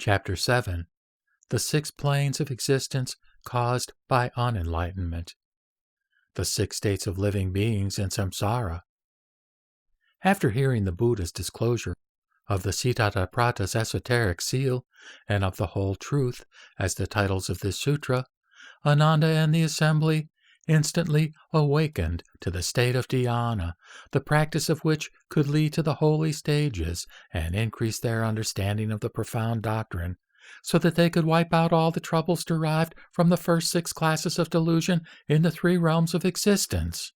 Chapter 7. The Six Planes of Existence Caused by Unenlightenment. The Six States of Living Beings in Samsara. After hearing the Buddha's disclosure of the Siddhartha's esoteric seal and of the whole truth as the titles of this sutra, Ananda and the assembly instantly awakened to the state of dhyana, the practice of which could lead to the holy stages and increase their understanding of the profound doctrine, so that they could wipe out all the troubles derived from the first six classes of delusion in the three realms of existence.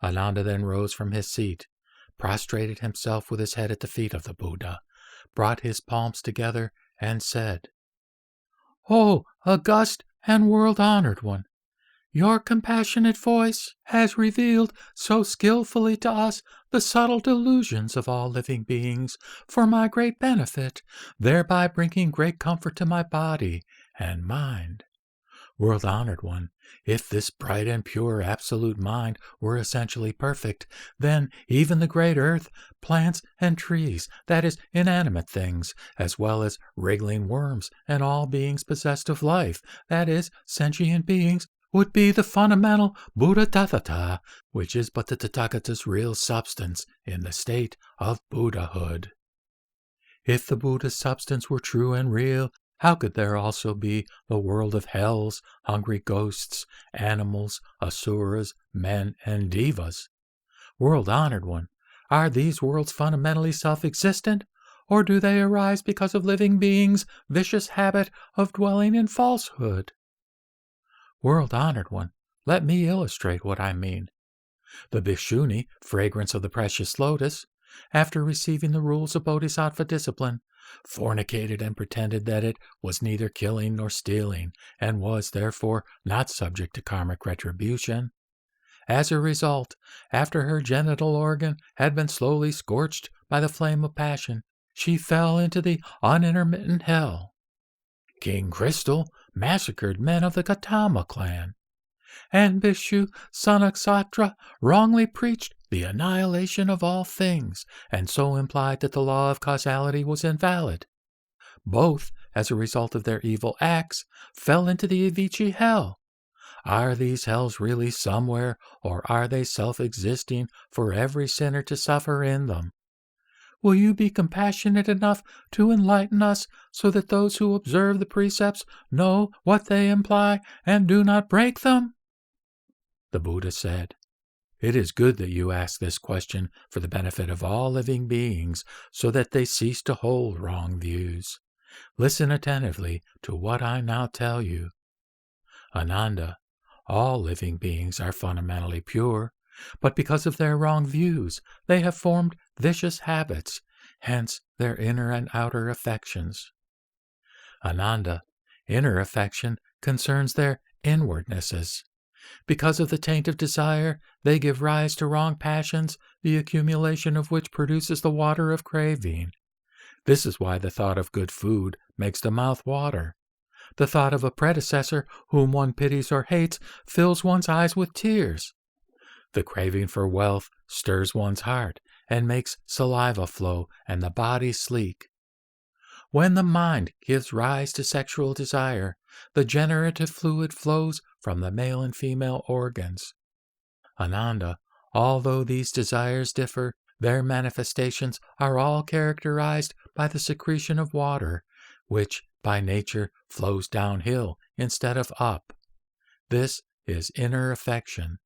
Ananda then rose from his seat, prostrated himself with his head at the feet of the Buddha, brought his palms together, and said, "O august and world-honored one, your compassionate voice has revealed so skillfully to us the subtle delusions of all living beings for my great benefit, thereby bringing great comfort to my body and mind. World-honored one, if this bright and pure absolute mind were essentially perfect, then even the great earth, plants, and trees, that is, inanimate things, as well as wriggling worms and all beings possessed of life, that is, sentient beings, would be the fundamental Buddha Tathata, which is but the Tathagata's real substance in the state of Buddhahood. If the Buddha's substance were true and real, how could there also be the world of hells, hungry ghosts, animals, asuras, men, and devas? World-honored one, are these worlds fundamentally self-existent, or do they arise because of living beings' vicious habit of dwelling in falsehood? World-honored one, let me illustrate what I mean. The Bhikshuni, fragrance of the precious lotus, after receiving the rules of bodhisattva discipline, fornicated and pretended that it was neither killing nor stealing, and was, therefore, not subject to karmic retribution. As a result, after her genital organ had been slowly scorched by the flame of passion, she fell into the unintermittent hell. King Crystal massacred men of the Gautama clan, and Bhikshu Sanaksatra wrongly preached the annihilation of all things, and so implied that the law of causality was invalid. Both, as a result of their evil acts, fell into the Avicii hell. Are these hells really somewhere, or are they self-existing for every sinner to suffer in them? Will you be compassionate enough to enlighten us so that those who observe the precepts know what they imply and do not break them?" The Buddha said, "It is good that you ask this question for the benefit of all living beings so that they cease to hold wrong views. Listen attentively to what I now tell you. Ananda, all living beings are fundamentally pure, but because of their wrong views, they have formed vicious habits, hence their inner and outer affections. Ananda, inner affection concerns their inwardnesses. Because of the taint of desire, they give rise to wrong passions, the accumulation of which produces the water of craving. This is why the thought of good food makes the mouth water. The thought of a predecessor whom one pities or hates fills one's eyes with tears. The craving for wealth stirs one's heart and makes saliva flow and the body sleek. When the mind gives rise to sexual desire, the generative fluid flows from the male and female organs. Ananda, although these desires differ, their manifestations are all characterized by the secretion of water, which by nature flows downhill instead of up. This is inner affection.